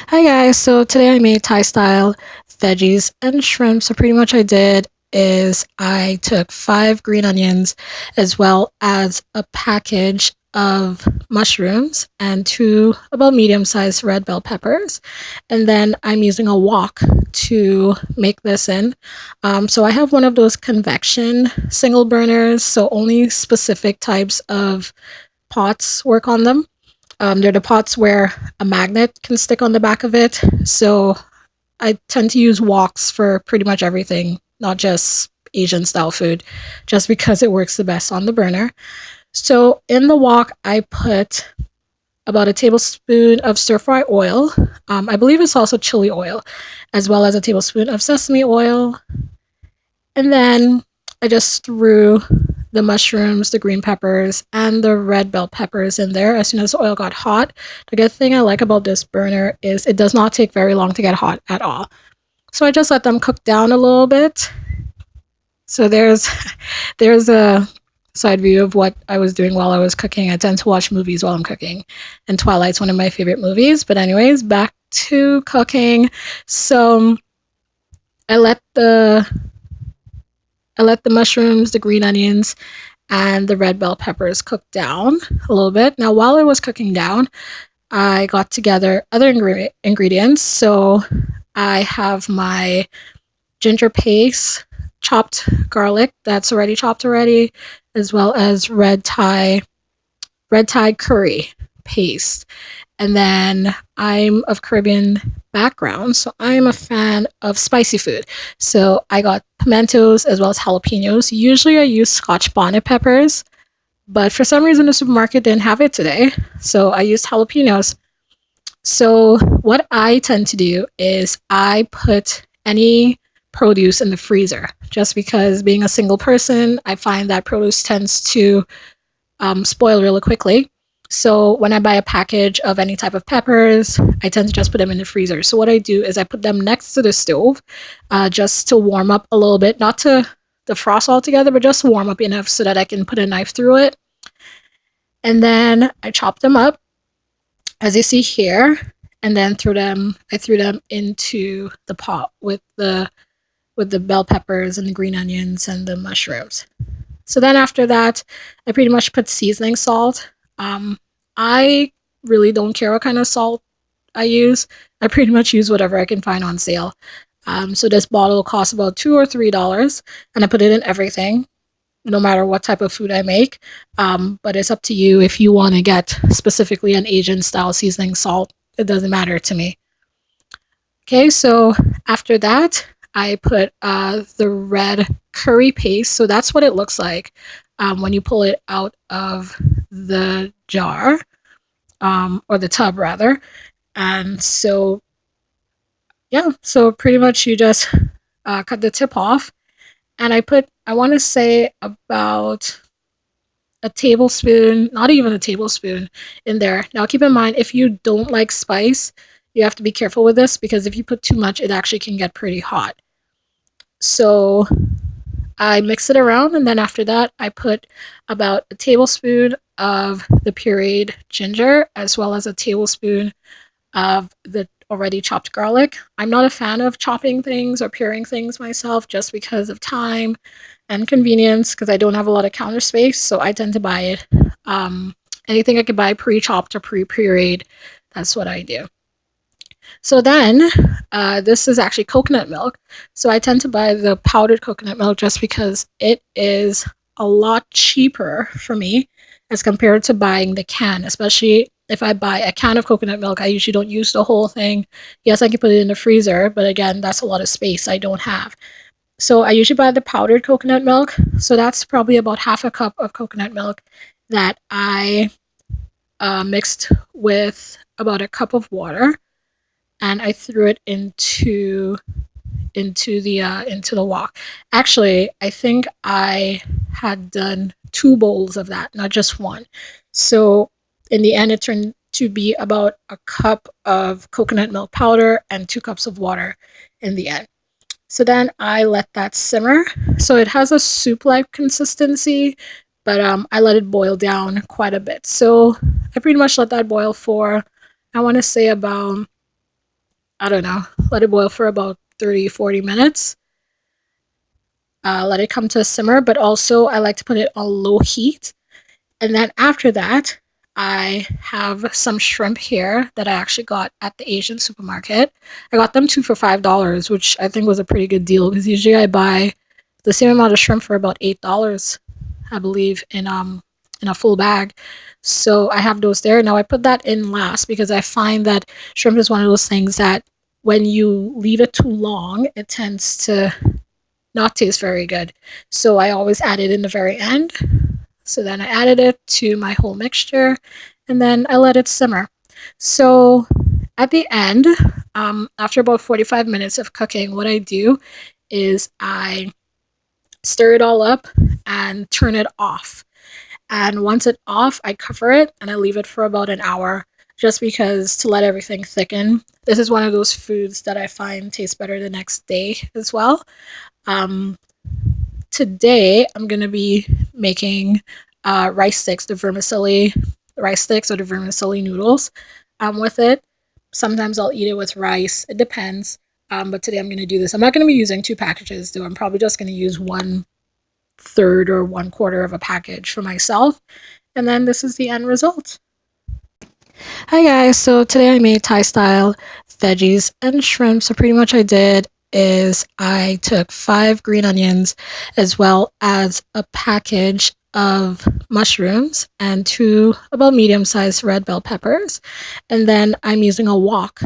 Hi guys, so today I made Thai style veggies and shrimp. So pretty much I did is I took 5 green onions as well as a package of mushrooms and two about medium-sized red bell peppers. And then I'm using a wok to make this in. So I have one of those convection single burners, so only specific types of pots work on them. They're the pots where a magnet can stick on the back of it. So I tend to use woks for pretty much everything, not just Asian style food, just because it works the best on the burner. So in the wok, I put about a tablespoon of stir fry oil. I believe it's also chili oil, as well as a tablespoon of sesame oil. And then I just threw the mushrooms, the green peppers, and the red bell peppers in there as soon as the oil got hot. The good thing I like about this burner is it does not take very long to get hot at all. So I just let them cook down a little bit. So there's a side view of what I was doing while I was cooking. I tend to watch movies while I'm cooking, and Twilight's one of my favorite movies. But anyways, back to cooking. So I let the I let the mushrooms, the green onions, and the red bell peppers cook down a little bit. Now, while it was cooking down, I got together other ingredients. So I have my ginger paste, chopped garlic that's already chopped already, as well as red Thai curry paste. And then I'm of Caribbean background, so I'm a fan of spicy food. So I got pimentos as well as jalapenos. Usually I use Scotch bonnet peppers, but for some reason the supermarket didn't have it today, so I used jalapenos. So what I tend to do is I put any produce in the freezer just because being a single person, I find that produce tends to spoil really quickly. So when I buy a package of any type of peppers, I tend to just put them in the freezer. So what I do is I put them next to the stove just to warm up a little bit, not to defrost altogether, but just warm up enough so that I can put a knife through it. And then I chop them up, as you see here, and then I threw them into the pot with the bell peppers and the green onions and the mushrooms. So then after that, I pretty much put seasoning salt. I really don't care what kind of salt I use. I pretty much use whatever I can find on sale. So this bottle costs about $2 or $3, and I put it in everything, no matter what type of food I make. But it's up to you if you want to get specifically an Asian style seasoning salt. It doesn't matter to me. Okay, so after that, I put the red curry paste. So that's what it looks like when you pull it out of the jar, or the tub rather. And so, yeah, so pretty much you just cut the tip off. And I want to say about a tablespoon, not even a tablespoon, in there. Now, keep in mind, if you don't like spice, you have to be careful with this because if you put too much, it actually can get pretty hot. So I mix it around, and then after that, I put about a tablespoon of the pureed ginger as well as a tablespoon of the already chopped garlic. I'm not a fan of chopping things or pureeing things myself just because of time and convenience because I don't have a lot of counter space, so I tend to buy it. Anything I could buy pre-chopped or pre-pureed, that's what I do. So then, this is actually coconut milk. So I tend to buy the powdered coconut milk just because it is a lot cheaper for me as compared to buying the can, especially if I buy a can of coconut milk. I usually don't use the whole thing. Yes, I can put it in the freezer, but again, that's a lot of space I don't have. So I usually buy the powdered coconut milk. So that's probably about half a cup of coconut milk that I mixed with about a cup of water, and I threw it into the wok. Actually, I think I had done 2 bowls of that, not just one. So in the end, it turned to be about a cup of coconut milk powder and 2 cups of water in the end. So then I let that simmer. So it has a soup-like consistency, but I let it boil down quite a bit. So I pretty much let that boil for, I want to say about I don't know, let it boil for about 30, 40 minutes. Let it come to a simmer, but also I like to put it on low heat. And then after that, I have some shrimp here that I actually got at the Asian supermarket. I got them two for $5, which I think was a pretty good deal because usually I buy the same amount of shrimp for about $8, I believe, in a full bag. So I have those there. Now I put that in last because I find that shrimp is one of those things that when you leave it too long, it tends to not taste very good. So I always add it in the very end. So then I added it to my whole mixture and then I let it simmer. So at the end, after about 45 minutes of cooking, what I do is I stir it all up and turn it off. And once it's off, I cover it and I leave it for about an hour just because to let everything thicken. This is one of those foods that I find tastes better the next day as well. Um, Today, I'm going to be making rice sticks, the vermicelli rice sticks or the vermicelli noodles with it. Sometimes I'll eat it with rice. It depends. But today I'm going to do this. I'm not going to be using two packages, though. I'm probably just going to use 1/3 or 1/4 of a package for myself. And then this is the end result. Hi guys, so today I made Thai style veggies and shrimp. So pretty much I did is I took 5 green onions as well as a package of mushrooms and two about medium-sized red bell peppers. And then I'm using a wok